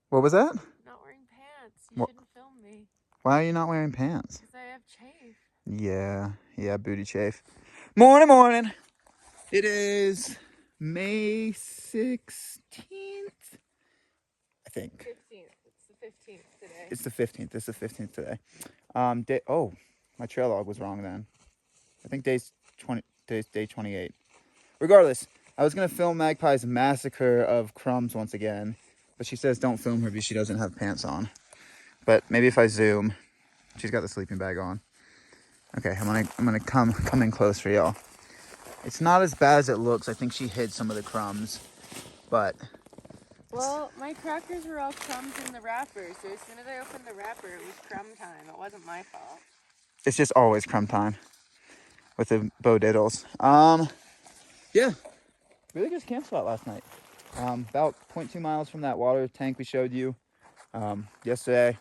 What was that? Not wearing pants. You shouldn't film me. Why are you not wearing pants? Because I have chafe. Yeah, booty chafe. Morning, morning. It is May 16th, I think. 15th. It's the 15th today. It's the 15th. It's the 15th today. My trail log was wrong then. I think day 28. Regardless, I was gonna film Magpie's massacre of crumbs once again, but she says don't film her because she doesn't have pants on. But maybe if I zoom, she's got the sleeping bag on. Okay, I'm gonna come in close for y'all. It's not as bad as it looks. I think she hid some of the crumbs, but well, my crackers were all crumbs in the wrapper, so as soon as I opened the wrapper, it was crumb time. It wasn't my fault. it's just always crumb time with the Bo Diddles. Yeah, really good camp spot last night. About 0.2 miles from that water tank we showed you yesterday.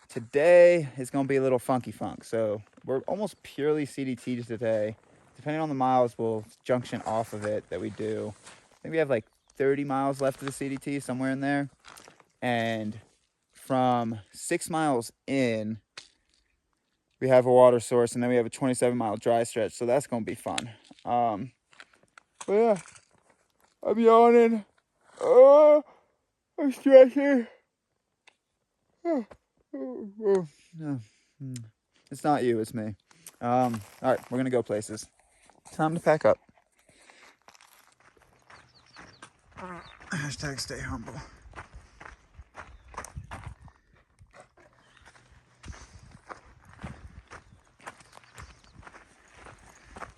Today is going to be a little funky funk, so we're almost purely CDT today. Depending on the miles, we'll junction off of it that we do. I think we have like 30 miles left of the CDT, somewhere in there. And from 6 miles in, we have a water source, and then we have a 27-mile dry stretch, so that's going to be fun. But yeah, I'm yawning. I'm stretching. It's not you, it's me. All right, we're gonna go places. Time to pack up. Hashtag stay humble.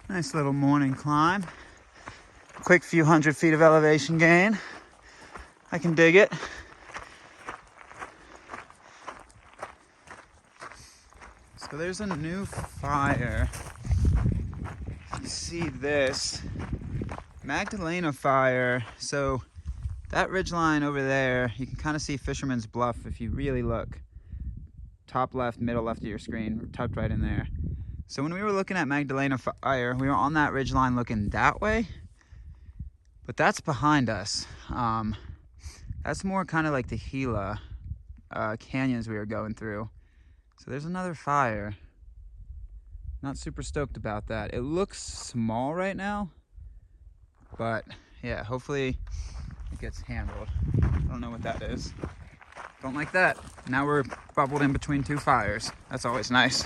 Nice little morning climb. Quick few 100 feet of elevation gain. I can dig it. So there's a new fire. You see this Magdalena fire. So that ridgeline over there, you can kind of see Fisherman's Bluff if you really look. Top left, middle left of your screen, tucked right in there. So when we were looking at Magdalena fire, we were on that ridgeline looking that way, but that's behind us. That's more kind of like the Gila canyons we were going through. So there's another fire. Not super stoked about that. It looks small right now, but yeah, hopefully it gets handled. I don't know what that is. Don't like that. Now we're bubbled in between two fires. That's always nice.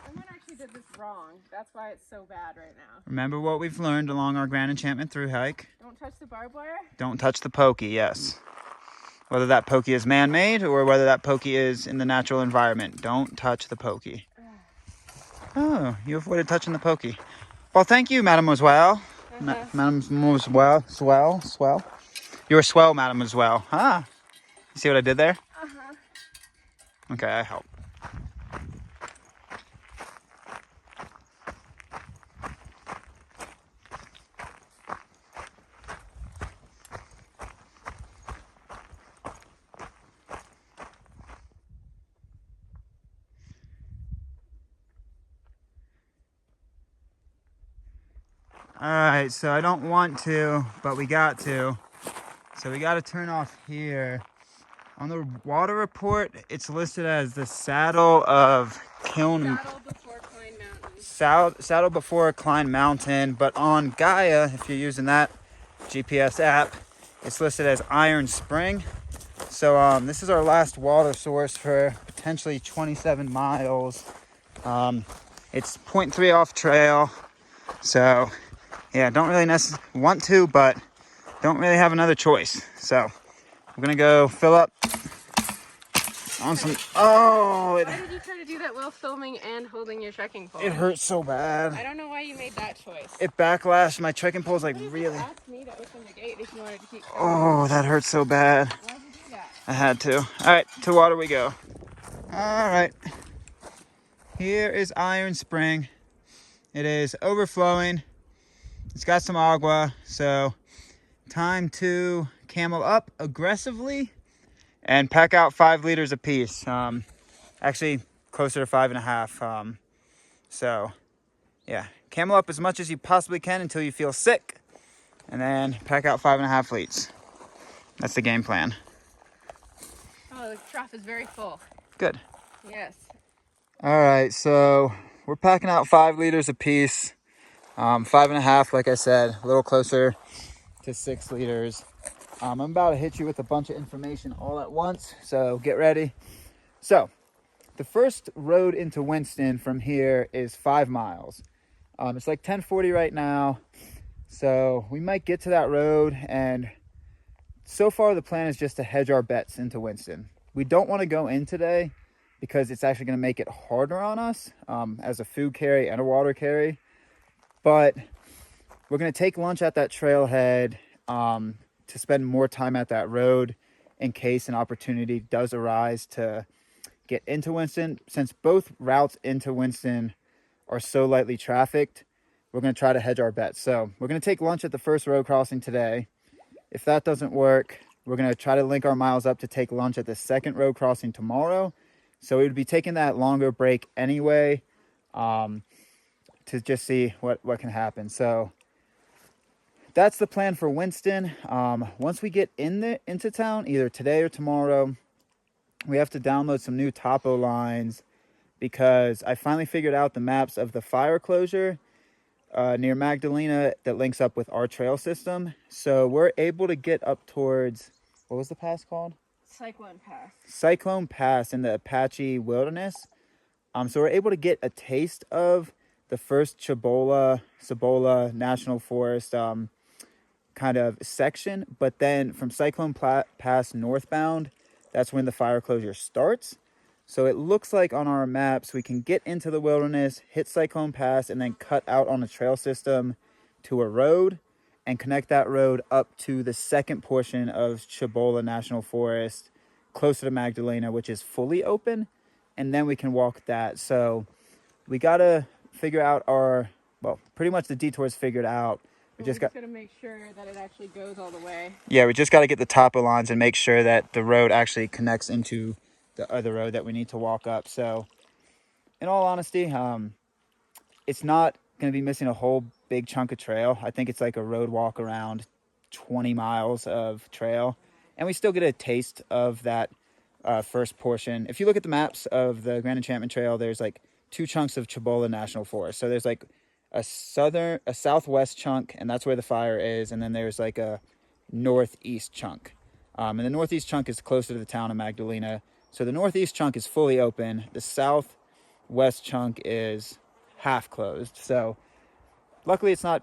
Someone actually did this wrong. That's why it's so bad right now. Remember what we've learned along our Grand Enchantment through hike? Don't touch the barbed wire? Don't touch the pokey, yes. Whether that pokey is man-made or whether that pokey is in the natural environment. Don't touch the pokey. Oh, you avoided touching the pokey. Well, thank you, mademoiselle. Mademoiselle, swell. You're swell, mademoiselle. Ah, you see what I did there? Uh-huh. Okay, I help. All right, so I don't want to, but we got to. So we got to turn off here. On the water report, it's listed as the saddle of Saddle before Kline Mountain. Saddle before Kline Mountain, but on Gaia, if you're using that GPS app, it's listed as Iron Spring. So this is our last water source for potentially 27 miles. It's 0.3 off trail, so yeah, don't really want to, but don't really have another choice. So we're gonna go fill up on some. Why did you try to do that while filming and holding your trekking pole? It hurts so bad. I don't know why you made that choice. It backlashed. My trekking pole's like really. Ask me to open the gate if you wanted to keep going. Oh, that hurts so bad. Why did you do that? I had to. All right, to water we go. All right. Here is Iron Spring. It is overflowing. It's got some agua, so time to camel up aggressively and pack out 5 liters apiece. Actually, closer to 5.5. So, yeah, camel up as much as you possibly can until you feel sick, and then pack out 5.5 liters. That's the game plan. Oh, the trough is very full. Good. Yes. All right, so we're packing out 5 liters apiece. 5.5, like I said, a little closer to 6 liters. I'm about to hit you with a bunch of information all at once, so get ready. So, the first road into Winston from here is 5 miles. It's like 10:40 right now, so we might get to that road, and so far the plan is just to hedge our bets into Winston. We don't want to go in today because it's actually going to make it harder on us as a food carry and a water carry. But we're going to take lunch at that trailhead to spend more time at that road in case an opportunity does arise to get into Winston. Since both routes into Winston are so lightly trafficked, we're going to try to hedge our bets. So we're going to take lunch at the first road crossing today. If that doesn't work, we're going to try to link our miles up to take lunch at the second road crossing tomorrow. So we would be taking that longer break anyway to just see what can happen. So that's the plan for Winston. Once we get into town, either today or tomorrow, we have to download some new topo lines because I finally figured out the maps of the fire closure near Magdalena that links up with our trail system. So we're able to get up towards, what was the pass called? Cyclone Pass. Cyclone Pass in the Apache Wilderness. So we're able to get a taste of the first Cibola National Forest kind of section, but then from Cyclone Pass northbound, that's when the fire closure starts. So it looks like on our maps we can get into the wilderness, hit Cyclone Pass, and then cut out on a trail system to a road and connect that road up to the second portion of Cibola National Forest closer to Magdalena, which is fully open, and then we can walk that. So we got to figure out pretty much the detours figured out. We just got to make sure that it actually goes all the way. Yeah, we just got to get the topo lines and make sure that the road actually connects into the other road that we need to walk up. So, in all honesty, it's not going to be missing a whole big chunk of trail. I think it's like a road walk around 20 miles of trail. And we still get a taste of that first portion. If you look at the maps of the Grand Enchantment Trail, there's like 2 chunks of Cibola National Forest. So there's like a southwest chunk, and that's where the fire is, and then there's like a northeast chunk, and the northeast chunk is closer to the town of Magdalena. So the northeast chunk is fully open. The southwest chunk is half closed. So luckily it's not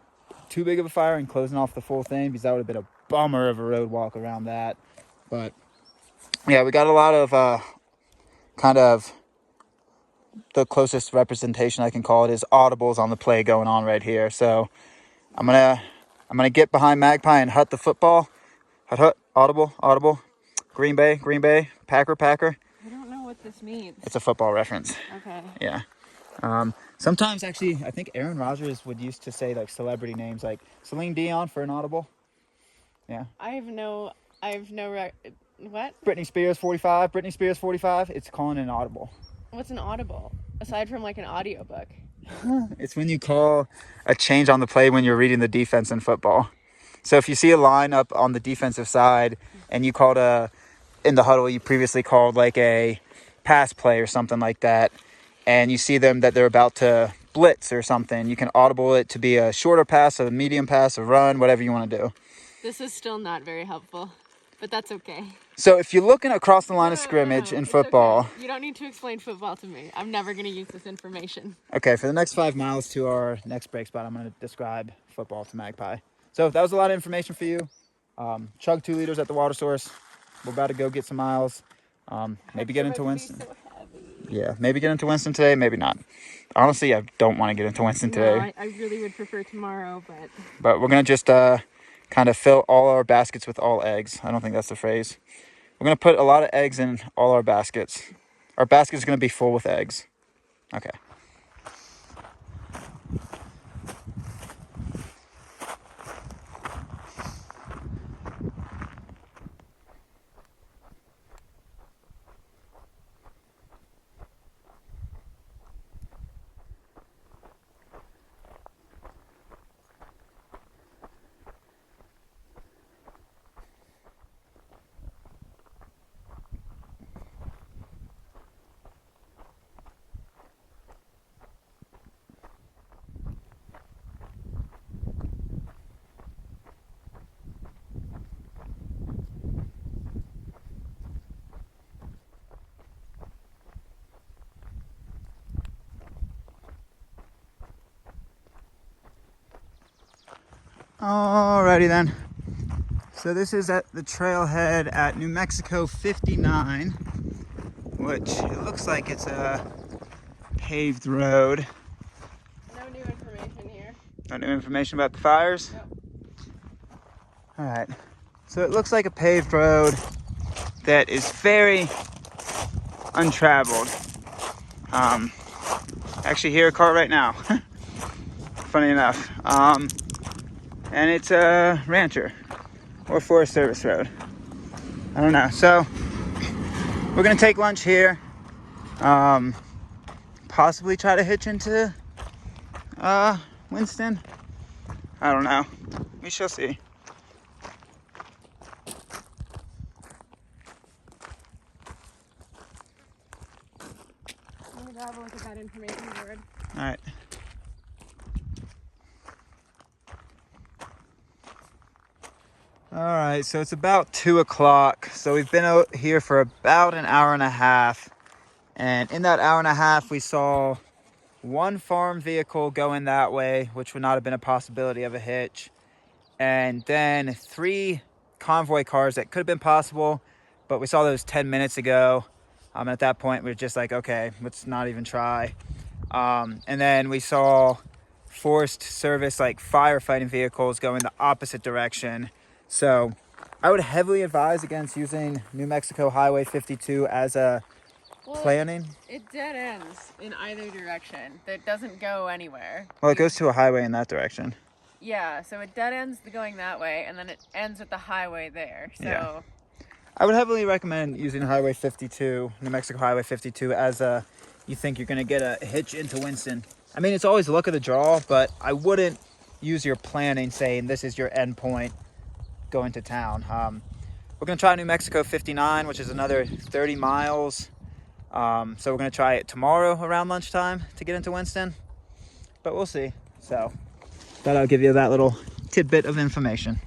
too big of a fire and closing off the full thing, because that would have been a bummer of a road walk around that. But yeah, we got a lot of kind of the closest representation I can call it is audibles on the play going on right here. So I'm gonna get behind Magpie and hut the football. Hut, audible. Green Bay, Packer. I don't know what this means. It's a football reference. Okay. Yeah. Sometimes actually, I think Aaron Rodgers would used to say like celebrity names like Celine Dion for an audible. Yeah. I have no what? Britney Spears 45. It's calling an audible. What's an audible? Aside from like an audiobook. It's when you call a change on the play when you're reading the defense in football. So if you see a line up on the defensive side and you called in the huddle, you previously called like a pass play or something like that, and you see them that they're about to blitz or something, you can audible it to be a shorter pass, a medium pass, a run, whatever you want to do. This is still not very helpful, but that's okay. So if you're looking across the line of scrimmage in football... Okay. You don't need to explain football to me. I'm never going to use this information. Okay, for the next 5 miles to our next break spot, I'm going to describe football to Magpie. So that was a lot of information for you. Chug 2 liters at the water source. We're about to go get some miles. Maybe get into Winston. So Yeah, maybe get into Winston today, maybe not. Honestly, I don't want to get into Winston today. I really would prefer tomorrow, But we're going to just kind of fill all our baskets with all eggs. I don't think that's the phrase. We're going to put a lot of eggs in all our baskets. Our basket is going to be full with eggs. Okay. Alrighty then. So this is at the Trailhead at New Mexico 59, which it looks like it's a paved road. No new information here. No new information about the fires? Nope. Alright. So it looks like a paved road that is very untraveled. Actually hear a car right now. Funny enough. And it's a rancher or Forest Service road. I don't know. So we're gonna take lunch here. Possibly try to hitch into Winston. I don't know. We shall see. I'm gonna grab a look at that information board. All right. All right, so it's about 2 o'clock. So we've been out here for about an hour and a half. And in that hour and a half, we saw one farm vehicle going that way, which would not have been a possibility of a hitch. And then 3 convoy cars that could have been possible, but we saw those 10 minutes ago. At that point, we were just like, okay, let's not even try. And then we saw Forest Service, like firefighting vehicles going the opposite direction. So I would heavily advise against using New Mexico Highway 52 as a planning. It dead ends in either direction. It doesn't go anywhere. Well, it goes to a highway in that direction. Yeah, so it dead ends going that way, and then it ends at the highway there. So Yeah. I would heavily recommend using Highway 52, New Mexico Highway 52, as you think you're going to get a hitch into Winston. I mean, it's always luck of the draw, but I wouldn't use your planning saying this is your end point going to town. We're going to try New Mexico 59, which is another 30 miles. So we're going to try it tomorrow around lunchtime to get into Winston, but we'll see. So thought I'll give you that little tidbit of information.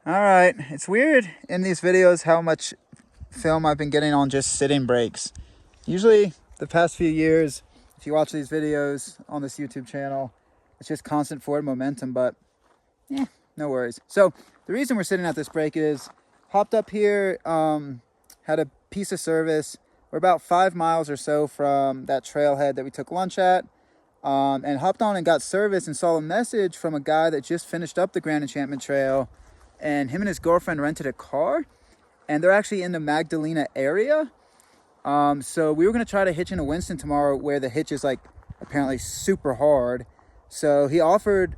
All right, it's weird in these videos how much film I've been getting on just sitting breaks. Usually the past few years, if you watch these videos on this YouTube channel, it's just constant forward momentum, but yeah, no worries. So the reason we're sitting at this break is hopped up here, had a piece of service. We're about 5 miles or so from that trailhead that we took lunch at, and hopped on and got service and saw a message from a guy that just finished up the Grand Enchantment Trail, and him and his girlfriend rented a car, and they're actually in the Magdalena area. So we were going to try to hitch into Winston tomorrow, where the hitch is like apparently super hard. So he offered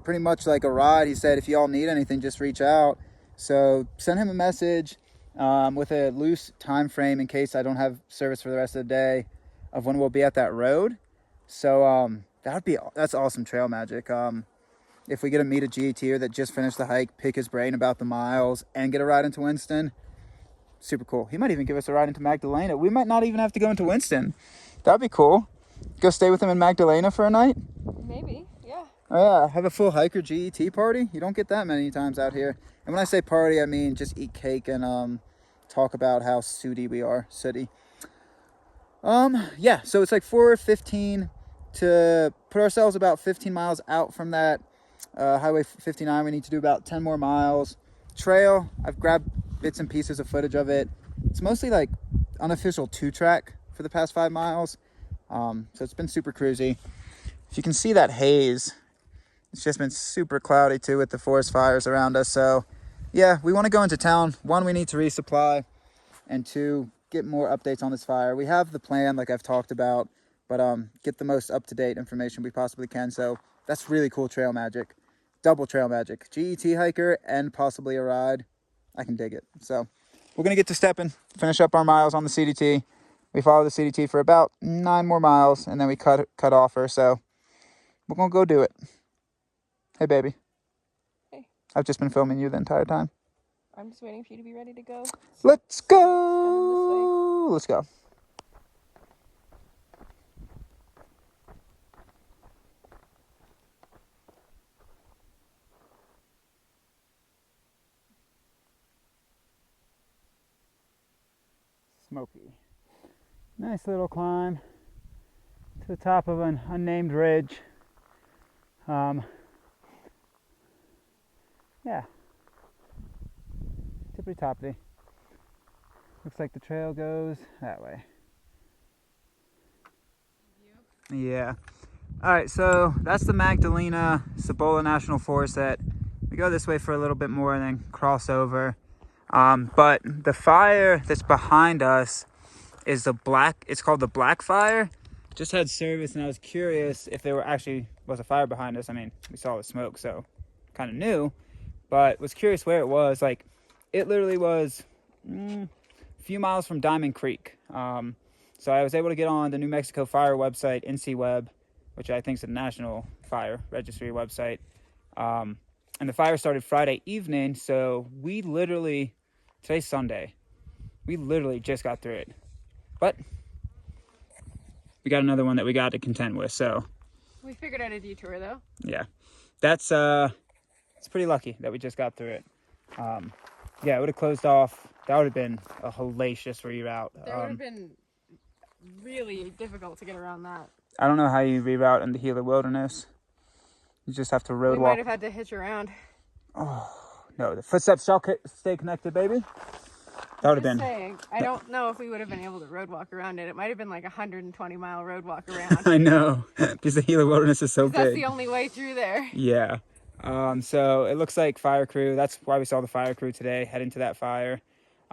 pretty much like a ride. He said, if y'all need anything, just reach out. So send him a message with a loose time frame in case I don't have service for the rest of the day of when we'll be at that road. So that's awesome trail magic. If we get to meet a GTer that just finished the hike, pick his brain about the miles, and get a ride into Winston, super cool. He might even give us a ride into Magdalena. We might not even have to go into Winston. That'd be cool. Go stay with him in Magdalena for a night. maybe, yeah. Oh, yeah, have a full hiker GET party. You don't get that many times out here. And when I say party, I mean just eat cake and talk about how sooty we are. Sooty. Yeah, so it's like 4:15 to put ourselves about 15 miles out from that Highway 59. We need to do about 10 more miles. Trail, I've grabbed bits and pieces of footage of it. It's mostly like unofficial 2-track for the past 5 miles. So it's been super cruisy. If you can see that haze, it's just been super cloudy too with the forest fires around us. So yeah, we want to go into town. 1, we need to resupply, and 2, get more updates on this fire. We have the plan like I've talked about, but get the most up-to-date information we possibly can. So that's really cool trail magic. Double trail magic. GET hiker and possibly a ride. I can dig it. So we're going to get to stepping, finish up our miles on the CDT. We follow the CDT for about 9 more miles, and then we cut off her. So we're going to go do it. Hey, baby. Hey. I've just been filming you the entire time. I'm just waiting for you to be ready to go. Let's go. Let's go. smoky. Nice little climb to the top of an unnamed ridge. Yeah, tippity toppity. Looks like the trail goes that way. Yeah. All right, so that's the Magdalena Cibola National Forest that we go this way for a little bit more and then cross over. But the fire that's behind us is it's called the Black Fire. Just had service and I was curious if there was a fire behind us. I mean, we saw the smoke, so kind of knew, but was curious where it was. Like, it literally was a few miles from Diamond Creek. So I was able to get on the New Mexico Fire website, NCWeb, which I think is a national fire registry website. And the fire started Friday evening, so today's Sunday, we literally just got through it. But we got another one that we got to contend with, so. We figured out a detour, though. Yeah, it's pretty lucky that we just got through it. Yeah, it would have closed off. That would have been a hellacious reroute. That would have been really difficult to get around that. I don't know how you reroute in the Gila Wilderness. You just have to road We walk. might have had to hitch around. Oh, no, the footsteps shall stay connected, baby. That would have been. Saying, I don't know if we would have been able to road walk around it. It might have been like a 120-mile road walk around. I know, because the Gila Wilderness is so big. That's the only way through there. Yeah. So it looks like fire crew. That's why we saw the fire crew today, heading to that fire.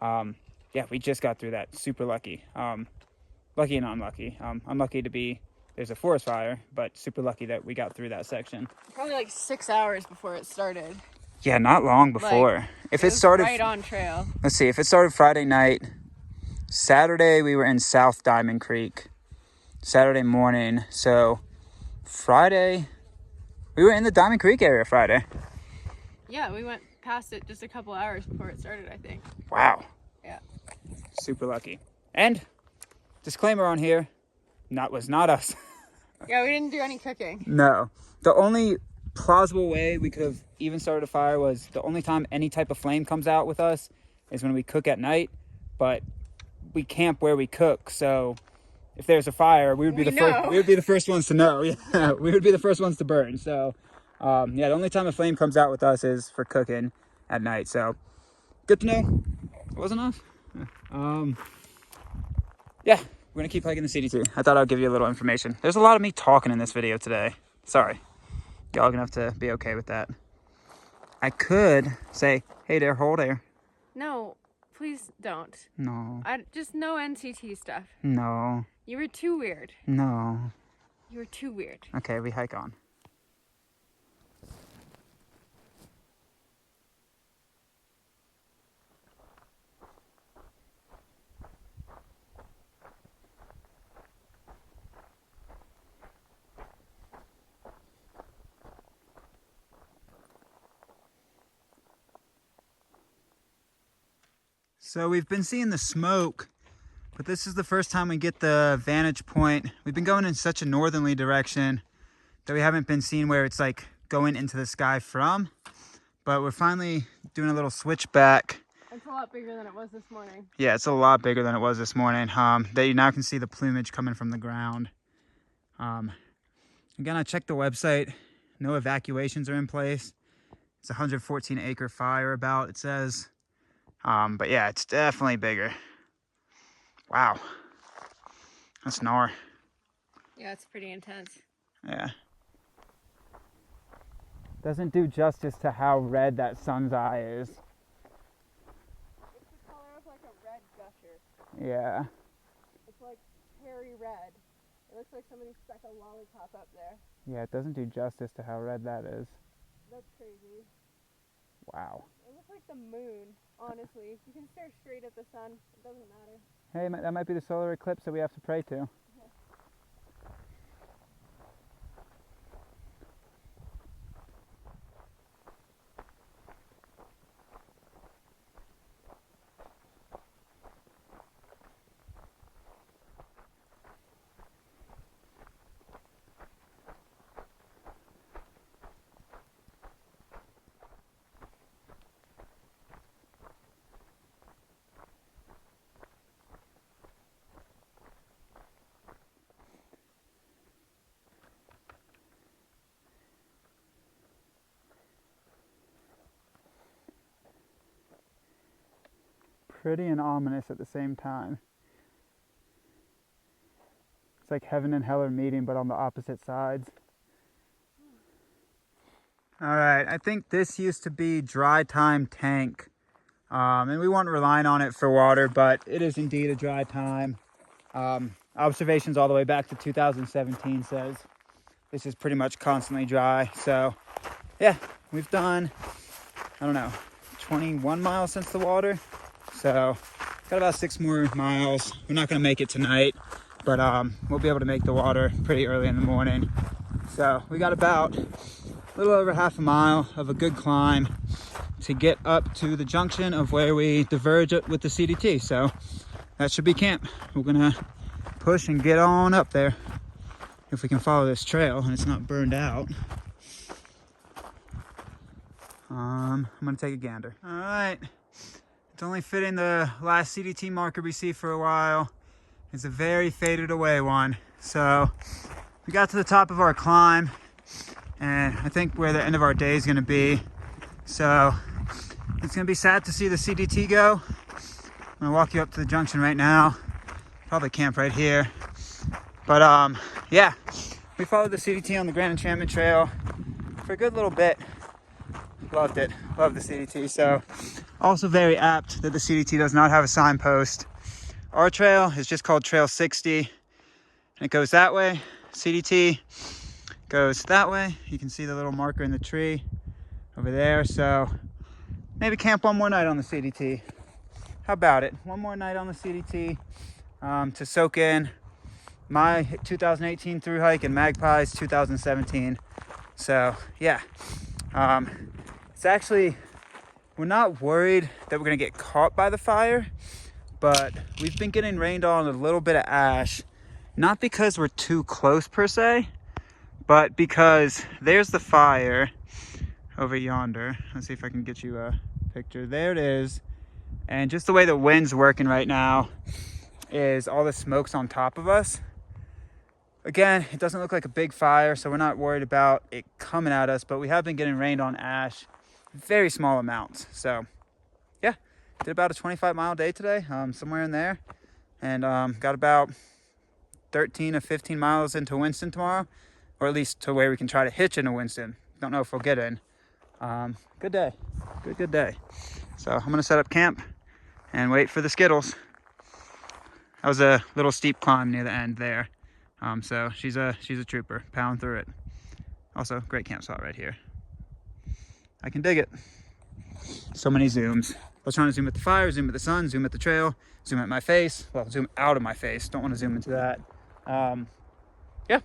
Yeah, we just got through that. Super lucky. Lucky and unlucky. Unlucky to be there's a forest fire, but super lucky that we got through that section. Probably like 6 hours before it started. Yeah, not long before. Like, if it started right on trail. Let's see. If it started Friday night, Saturday we were in South Diamond Creek. Saturday morning. So Friday we were in the Diamond Creek area Friday. Yeah, we went past it just a couple hours before it started, I think. Wow. Yeah. Super lucky. And disclaimer on here, was not us. Yeah, we didn't do any cooking. No. The only plausible way we could have even started a fire was the only time any type of flame comes out with us is when we cook at night, but we camp where we cook, so if there's a fire, we would be the first ones to know. Yeah, we would be the first ones to burn. So yeah, the only time a flame comes out with us is for cooking at night. So good to know. It wasn't us. Yeah, we're gonna keep hiking the CDT. I thought I'd give you a little information. There's a lot of me talking in this video today. Sorry. Y'all gonna have to be okay with that. I could say, hey there, hold there. No, please don't. No. Just no NCT stuff. No. You were too weird. No. You were too weird. Okay, we hike on. So we've been seeing the smoke, but this is the first time we get the vantage point. We've been going in such a northerly direction that we haven't been seeing where it's like going into the sky from, but we're finally doing a little switchback. It's a lot bigger than it was this morning. Yeah, it's a lot bigger than it was this morning. That you now can see the plumage coming from the ground. Again, I checked the website. No evacuations are in place. It's a 114-acre fire about, it says. But yeah, it's definitely bigger. Wow. That's gnar. Yeah, it's pretty intense. Yeah. Doesn't do justice to how red that sun's eye is. It's the color of like a red gusher. Yeah. It's like hairy red. It looks like somebody stuck a lollipop up there. Yeah, it doesn't do justice to how red that is. That's crazy. Wow. It looks like the moon, honestly. You can stare straight at the sun. It doesn't matter. Hey, that might be the solar eclipse that we have to pray to. pretty and ominous at the same time. It's like heaven and hell are meeting, but on the opposite sides. All right, I think this used to be dry time tank. And we weren't relying on it for water, but it is indeed a dry time. Observations all the way back to 2017 says this is pretty much constantly dry. So yeah, we've done, I don't know, 21 miles since the water. So got about 6 more miles. We're not gonna make it tonight, but we'll be able to make the water pretty early in the morning. So we got about a little over half a mile of a good climb to get up to the junction of where we diverge with the CDT. So that should be camp. We're gonna push and get on up there if we can follow this trail and it's not burned out. I'm gonna take a gander. All right, it's only fitting the last CDT marker we see for a while. It's a very faded away one. So we got to the top of our climb and I think where the end of our day is gonna be. So it's gonna be sad to see the CDT go. I'm gonna walk you up to the junction right now. Probably camp right here. But yeah, we followed the CDT on the Grand Enchantment Trail for a good little bit. Loved it, loved the CDT. So also very apt that the CDT does not have a signpost. Our trail is just called Trail 60 and it goes that way. CDT goes that way. You can see the little marker in the tree over there. So maybe camp one more night on the CDT. How about it? One more night on the CDT to soak in my 2018 through hike and Magpie's 2017. So yeah, it's actually, we're not worried that we're gonna get caught by the fire, but we've been getting rained on a little bit of ash, not because we're too close per se, but because there's the fire over yonder. Let's see if I can get you a picture. There it is. And just the way the wind's working right now is all the smoke's on top of us. Again, it doesn't look like a big fire, so we're not worried about it coming at us, but we have been getting rained on ash, very small amounts. So yeah, did about a 25-mile day today, somewhere in there. And got about 13 or 15 miles into Winston tomorrow, or at least to where we can try to hitch into Winston. Don't know if we'll get in. Good day, good day. So I'm gonna set up camp and wait for the Skittles. That was a little steep climb near the end there. So she's a trooper, pound through it. Also, great camp spot right here. I can dig it. So many zooms. I was trying to zoom at the fire, zoom at the sun, zoom at the trail, zoom at my face. Well, zoom out of my face. Don't want to zoom into that. Yeah,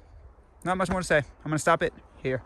not much more to say. I'm gonna stop it here.